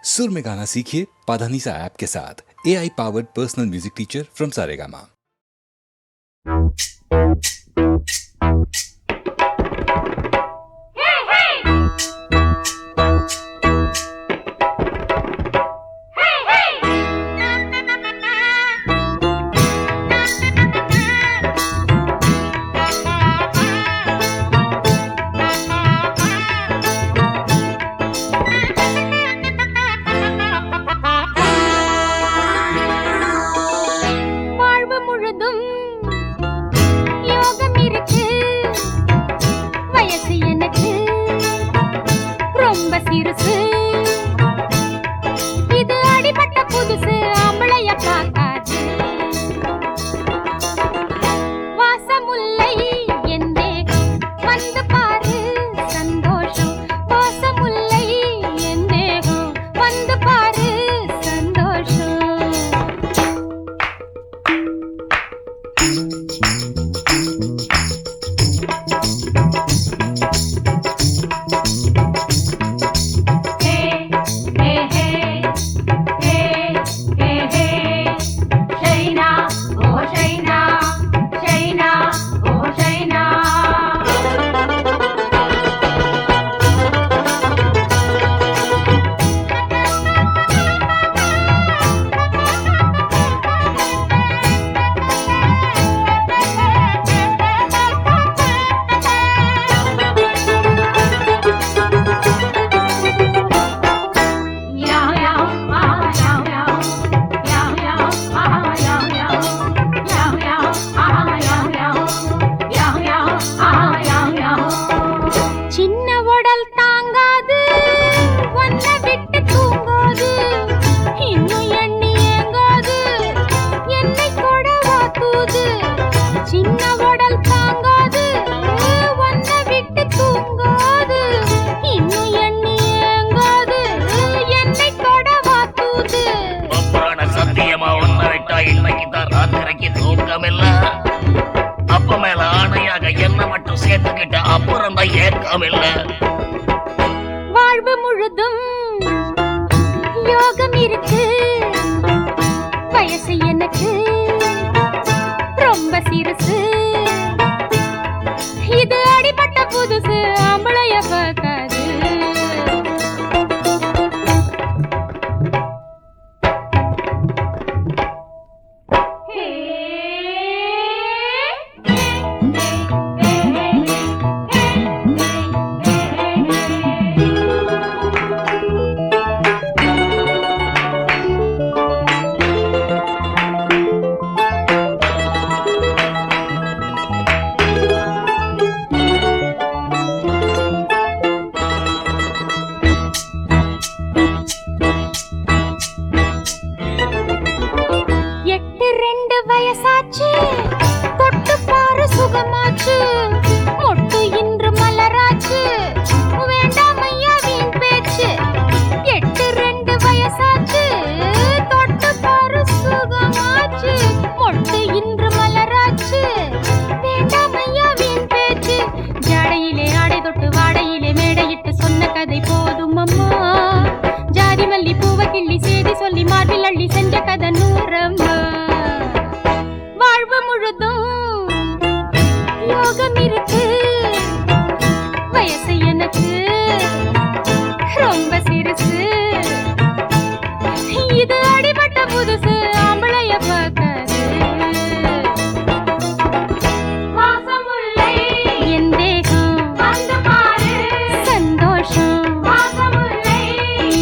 सुर में गाना सीखिए पाधानीसा ऐप के साथ। AI powered personal music teacher from Saregama. வாழ்வு முழுதும் யோகம் இருக்கு, வயசு எனக்கு ரொம்ப சிறுசு, இது அடிபட்ட புதுசு ஆம்பளைய பார்க்காது. வாழ்வு முழுதும் யோகம் இருக்கு, வயசு எனக்கு ரொம்ப சிறுசு, இது அடிபட்ட புதுசு ஆம்பளைய பார்க்காது. என் தேகம் வந்து பாரு சந்தோஷம்,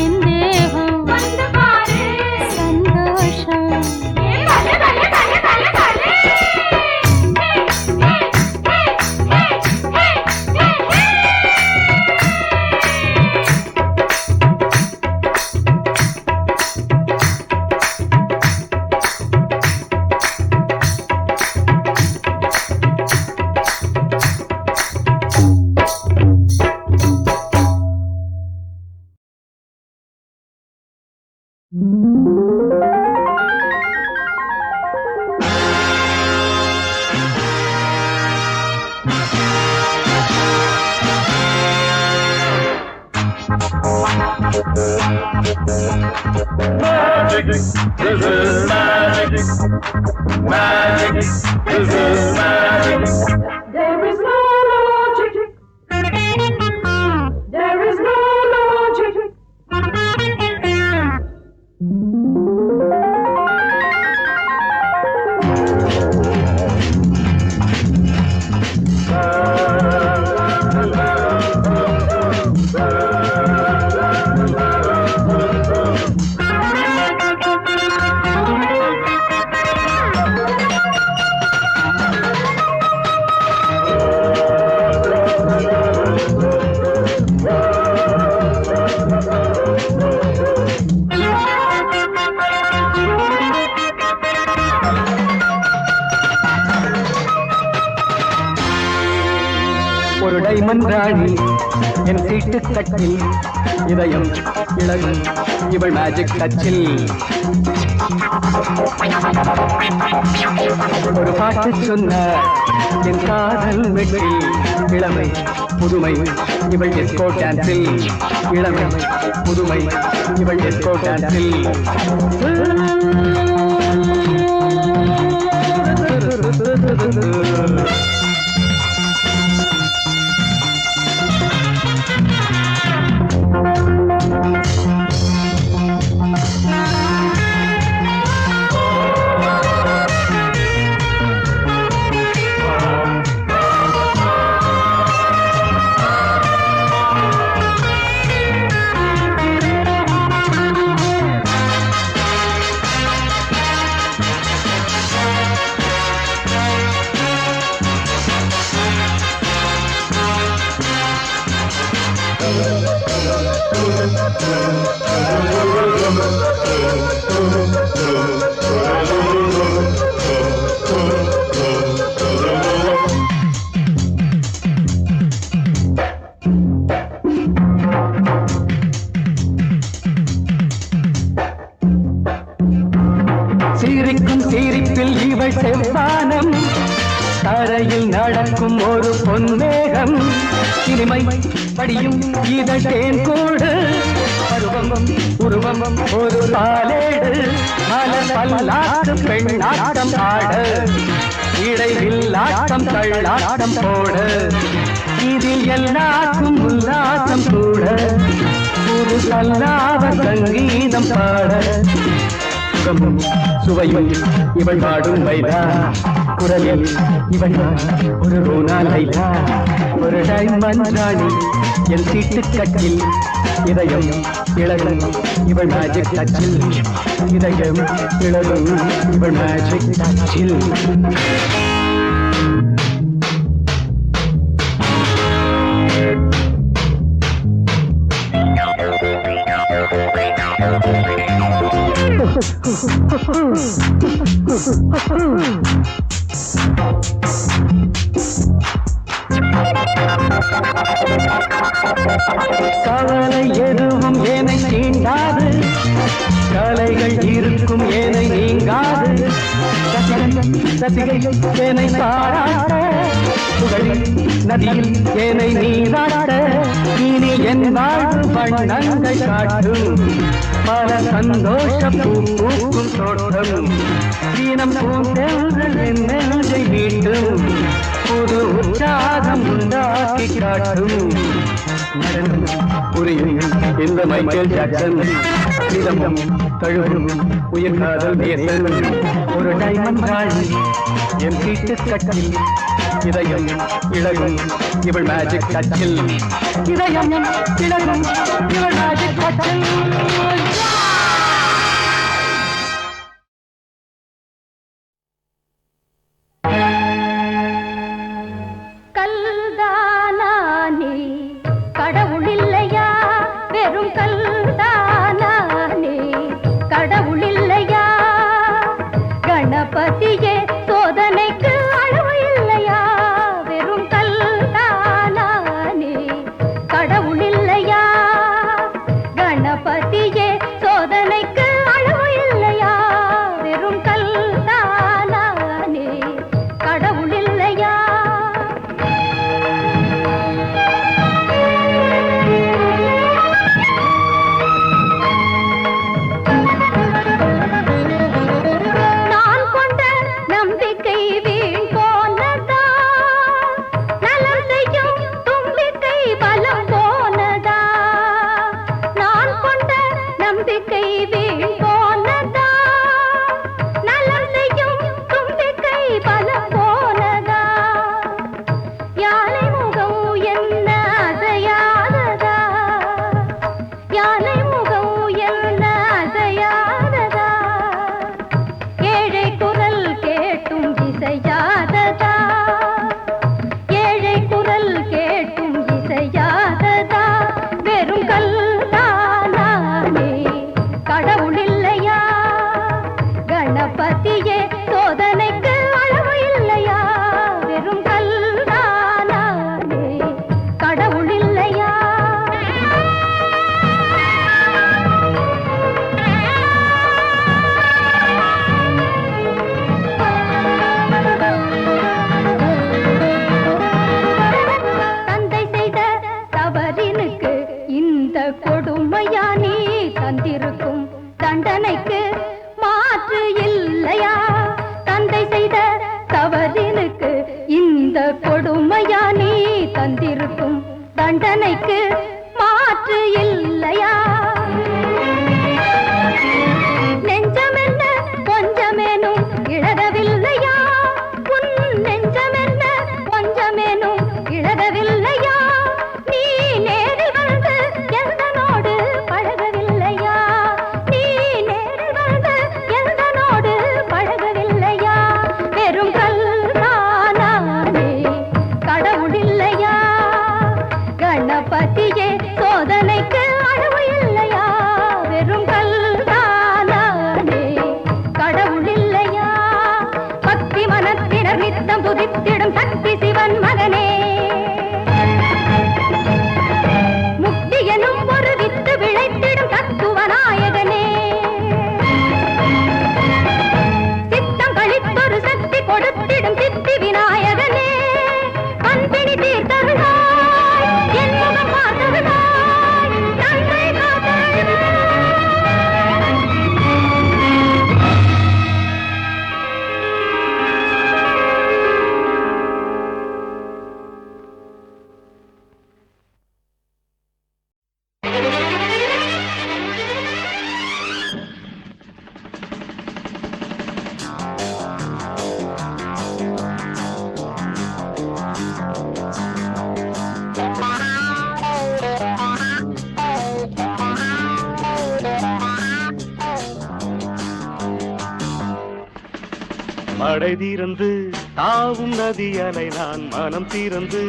என் தேகம் வந்து பாரு சந்தோஷம். Magic, this is magic. Magic, this is magic. There is no logic. There is no logic. ஒரு டைமண்ட் ராணி என் சீட்டு கட்டில் இதயம் இழகும் இவள் மேஜிக் டச்சில் ஒரு பாட்டு சொன்ன என் காதல் வெட்டில் இளமை புதுமை இவள் எஸ்கோ டான்ஸில் இளமை புதுமை இவள் எஸ்கோ டான்ஸில் சீரிக்கும் சீரிப்பில் இவள் செவ்வானம் தரையில் நடக்கும் ஒரு பொன்மேகம் இனிமை படியும் இதழ் தேன் கூடு பருவம் உருவம் ஒரு பாலேடு மலர் பல்லாட்டு பெண்ணாட்டம் ஆட இடைவில்லாட்டம் தள்ளாட்டம் போட இதில் எல்லாருக்கும் உல்லாசம் கூட ஒரு சல்லாவ சங்கீதம் பாட சுவையும் இவள் பாடும் வைதா குரலில் இவள் ஒரு ரோனா லைலா ஒரு டைமண்ட் ராணி என் சீட்டு கட்டில் இதயம் இழகும் இவள் மேஜிக் டச்சில் இதயம் இழகும் இவள் மேஜிக் டச்சில் கவலை எதுவும் ஏனை தீண்டாது கலைகள் இருக்கும் ஏனை நீங்காது ரசிகை ஏனை பாராட்ட புகழில் நதியில் ஏனை நீராட்ட இனி என் வாழ்வு வண்ணங்கள் காட்டும் பல சந்தோஷ பூக்கும் தோட்டம் தீனம் பூந்தெல்கள் என் நெஞ்சை மீண்டும் புது உற்சாகம் உண்டாக்கி காட்டும் நடனம் புரியும் இந்த மைக்கேல் ஜாக்சன் இதமும் தழுவும் உயிர் காதல் நேசன் ஒரு டைமண்ட் ராணி என் சீட்டு கட்டில் இதயம் இழகும் இவள் மேஜிக் டச்சில் இதயம் இழகும் இவள் மேஜிக் டச்சில் கல்தானே கடவுள் இல்லையா வெறும் கல்தானே கடவுள் இல்லையா கணபதியே சோதனைக்கு அளவு இல்லையா வெறும் கல்தானே கடவுள் இல்லையா கணபதி தண்டனைக்கு மாற்று இல்லையா? நெஞ்சமென்ன கொஞ்சமேனும் இழகவில்லையா? உன் நெஞ்சமென்ன கொஞ்சமேனும் இழகவில்லையா? நீ நேரில் வந்து எந்தனோடு பழகவில்லையா? நீ நேரில் வந்து எந்தனோடு பழகவில்லையா? வெறும் கல்தானே கடவுள் இல்லையா? கணபதியே சோதனைக்கு அளவு இல்லையா? வெறும் கல்தானே கடவுள் இல்லையா? பக்தி மனத்தினர் நித்தம் துதித்திடும் சக்தி சிவன் மகனே, முக்தி எனும் ஒரு வித்து விளைத்திடும் தத்துவ நாயகனே, சித்தம் கழித்தொரு சக்தி கொடுத்திடும் சித்தி விநாயகனே, அன்பினி தீர்த்தருளாய் என் முகம் பார்த்தருளாய் நன்மை காத்தருளாய். மடை தீரந்து தாவும் நதி அலை நான், மனம் தீரந்து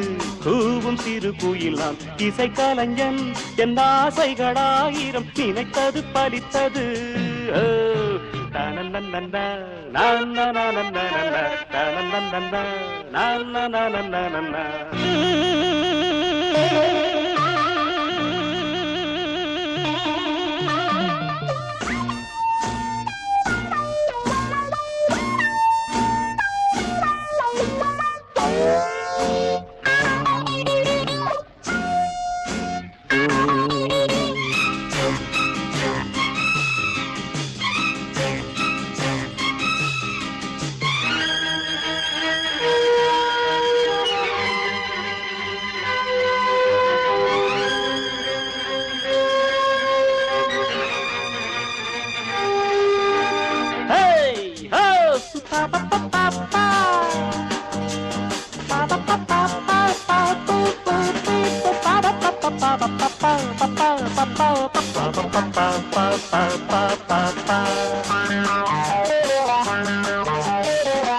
கூவும் சிறு குயில் நான், இசை கலைஞன் என் ஆசைகளாயிரம் நினைத்தது பலித்தது.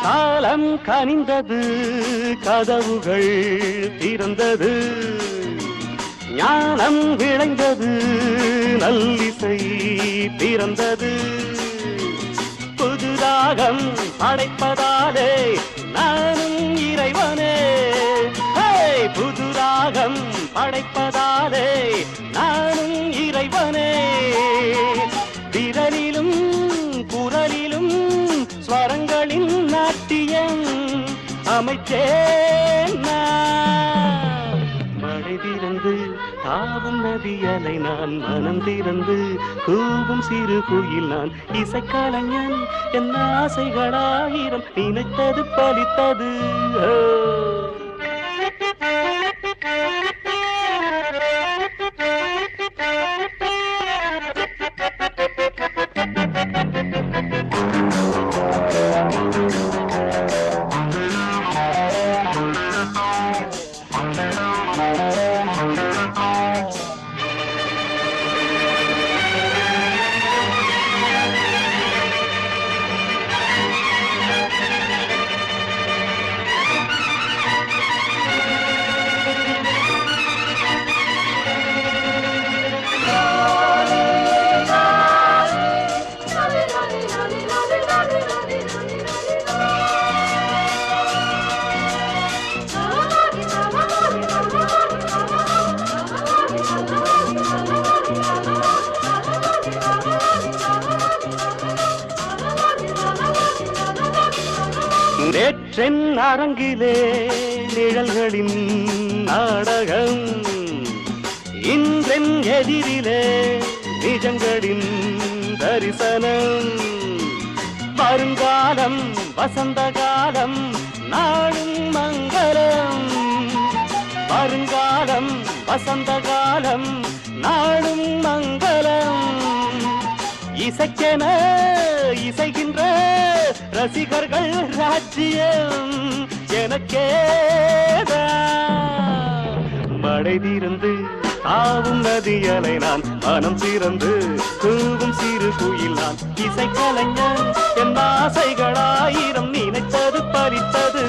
காலம் கனிந்தது, கதவுகள் திறந்தது, ஞானம் விளைந்தது, நல்லிசை பிறந்தது, புதுராகம் படைப்பதாலே நானும் இறைவனே, புதுராகம் படைப்பதாலே நானும் இறைவனே, விரலிலும் குரலிலும் ஸ்வரங்களின் நாட்டியம் அமைச்சேன் நான். மழை திறந்து தாவும் நதி அலை நான், மனம் திறந்து கூவும் சிறு குயில் நான், இசைக்கலைஞன் என் ஆசைகளாயிரம் நினைத்தது பலித்தது. நேற்றென் அரங்கிலே நிழல்களின் நாடகம், இன்றென் எதிரிலே நிஜங்களின் தரிசனம். வருங்காலம் வசந்த காலம் நாளும் மங்களம், வருங்காலம் வசந்த காலம் நாடும் மங்களம். இசைக்கென இசைகின்ற ரசிகர்கள் ராஜ்யம் எனக்கேதான். மழை தீர்ந்து தாவும் நதியலை நான், மனம் திறந்து தூவும் சிறு குயில் நான். இசைக்கலைஞன் என் ஆசைகளாயிரம் நினைத்தது பறித்தது.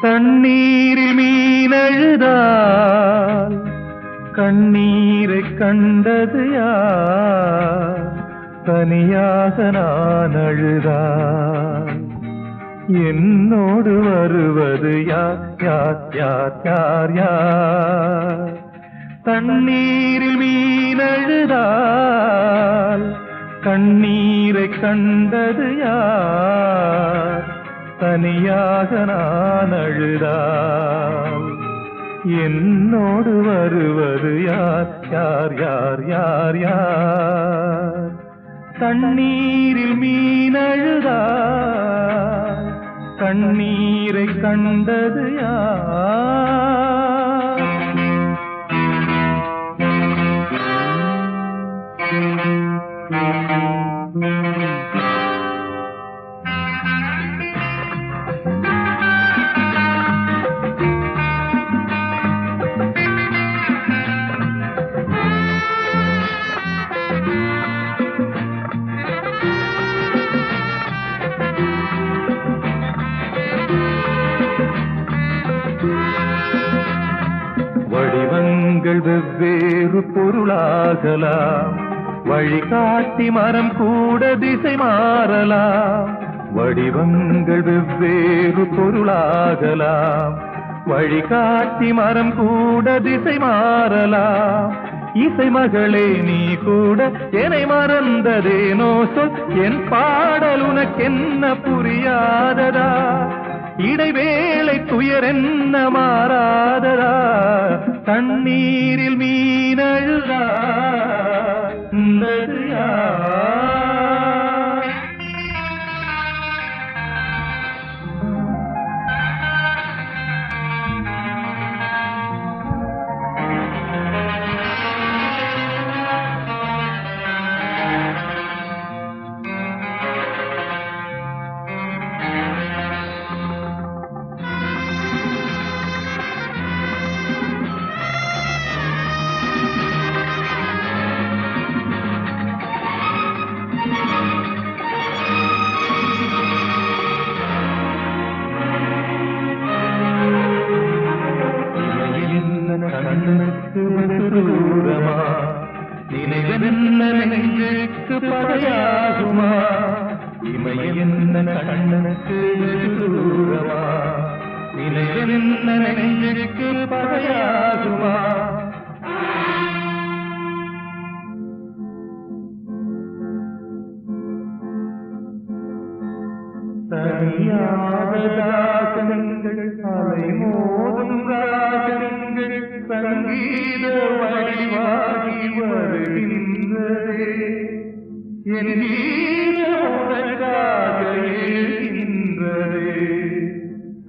தண்ணீரில் மீனழுதால் கண்ணீரை கண்டது யார்? தனியாக நான் அழுதால் என்னோடு வருவது யார்? யார் யார் யார் யார்? தண்ணீரில் மீனழுதால் கண்ணீரை கண்டது யார்? தனியாக நான் அழுதால் என்னோடு வருவது யார்? யார் யார் யார் யார்? தண்ணீரில் மீனழுதால் கண்ணீரை கண்டது யார்? வடிவங்கள் வெவ்வேறு பொருளாகலாம், வழிகாட்டி மரம் கூட திசை மாறலாம். வடிவங்கள் வெவ்வேறு பொருளாகலாம், வழிகாட்டி மரம் கூட திசை மாறலாம். இசை மகளே நீ கூட என்னை மறந்ததேனோ சொல், என் பாடல் உனக்கென்ன புரியாததா? இடைவேளை துயர் என்ன மாறாததா? தண்ணீரில் மீனழுதா கண்ணுக்கு தூரமா, நினைவென்ன நெஞ்சுக்கு பகையாகுமா? இமை என்ன கண்ணுக்கு தூரமா, நினைவென்ன நெஞ்சுக்கு பகையாகுமா? தனியாத ராகங்கள் அலை மோதும் ராகங்கள் சங்கீத வடிவாகி வருகின்றதே. என் உனக்காக எழுகின்றதே.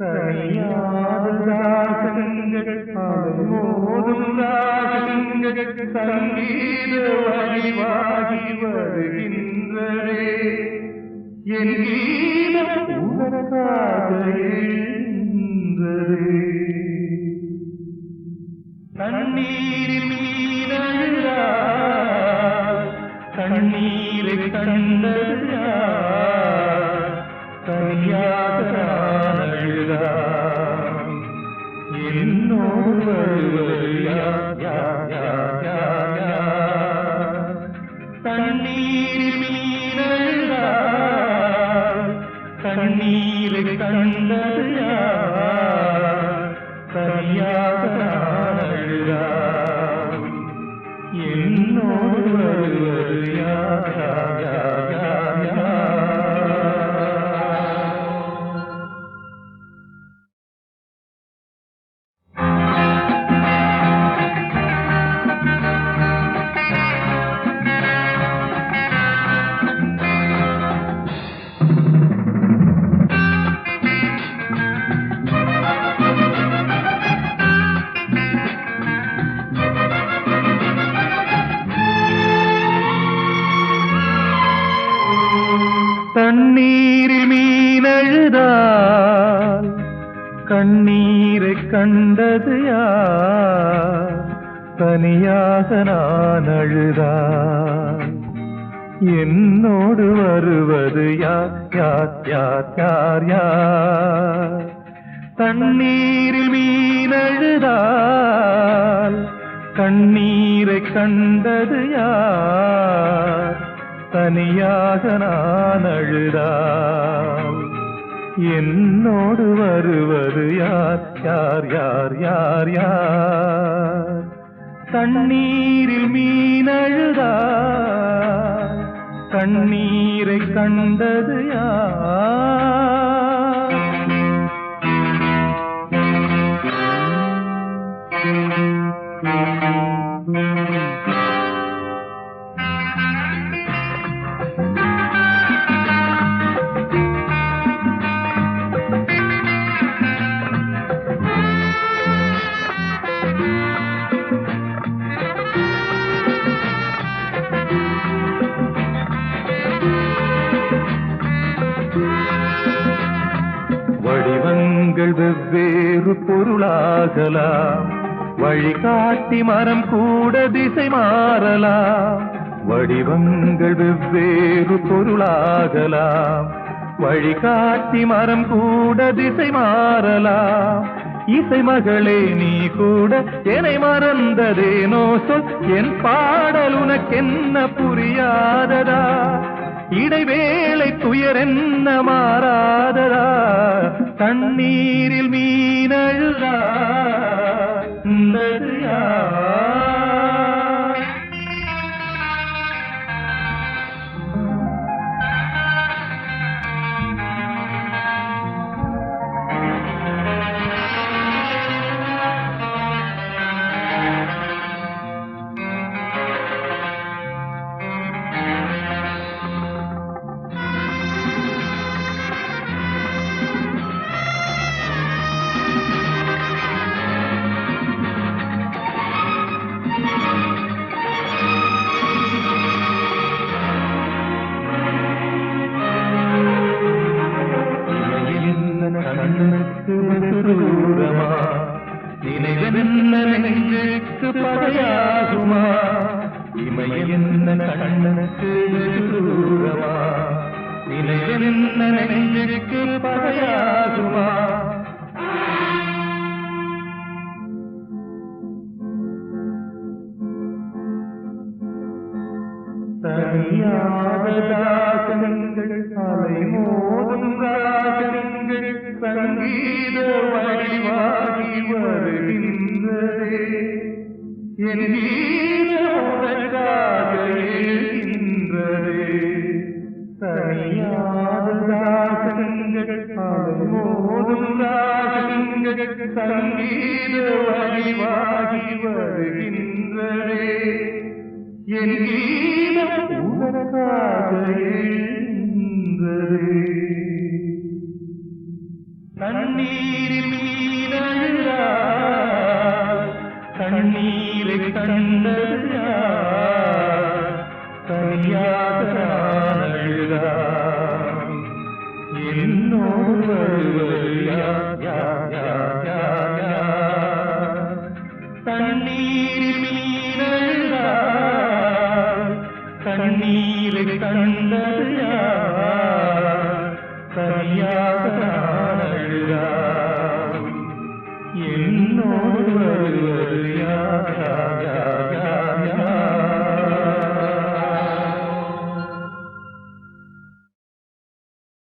தனியாத ராகங்கள் அலை மோதும் ராகங்கள் சங்கீத வடிவாகி வருகின்றதே. என் கீதம் உனக்காக எழுகின்றதே. தண்ணீரில் மீனழுதால் கண்ணீரை கண்டது யார்? தனியாக நான் அழுதால் என்னோடு வருவது யார்? யார் யார் யார் யார்? தண்ணீரில் மீனழுதால் கண்ணீரை கண்டது யார்? தனியாக நான் அழுதார். என்னோடு வருவது யார் யார் யார் யார் யார்? தண்ணீரில் மீனழுதால் கண்ணீரை கண்டது யார்? தனியாக நான் அழுதால் என்னோடு வருவது யார் யார் யார் யார் யார்? தண்ணீரில் மீனழுதால் கண்ணீரை கண்டது யார்? தனியாக நான் அழுதால் என்னோடு வருவது யார் யார் யார் யார் யார்? தண்ணீரில் மீனழுதால் கண்ணீரை கண்டது யார்? வடிவங்கள் வெவ்வேறு பொருளாகலாம், வழிகாட்டி மரம் கூட திசை மாறலாம். வடிவங்கள் வெவ்வேறு பொருளாகலாம், வழிகாட்டி மரம் கூட திசை மாறலாம். இசை மகளே நீ கூட என்னை மறந்ததேனோ சொல், என் பாடல் உனக்கென்ன புரியாததா? இடைவேளை துயர் என்ன மாறாததா? தண்ணீரில் மீனழுதா கண்ணுக்கு தூரமா, நினைவென்ன நெஞ்சுக்கு பகையாகுமா? இமை என்ன கண்ணுக்கு தூரமா, நினைவென்ன நெஞ்சுக்கு பகையாகுமா? தனியாத ராகங்கள் அலை மோதும் ராகங்கள் சங்கீத வடிவாகி வருகின்றதே, என் கீதமாக எழுகின்றதே. தனியாத ராகங்கள் அலை மோதும் ராகங்கள் சங்கீத வடிவாகி வருகின்றதே, என் கீதம் உனக்காக எழுகின்றதே. தண்ணீரில் மீனழுதால் கண்ணீரை கண்டது யார்? தனியாக நான் அழுதால் என்னோடு வருவது யார் யார் யார் யார் யார்? தண்ணீரில் மீனழுதால் கண்ணீரை கண்டது யார்? தனியாக நான் அழுதால் என்னோடு வருவது யார் யார் யார்?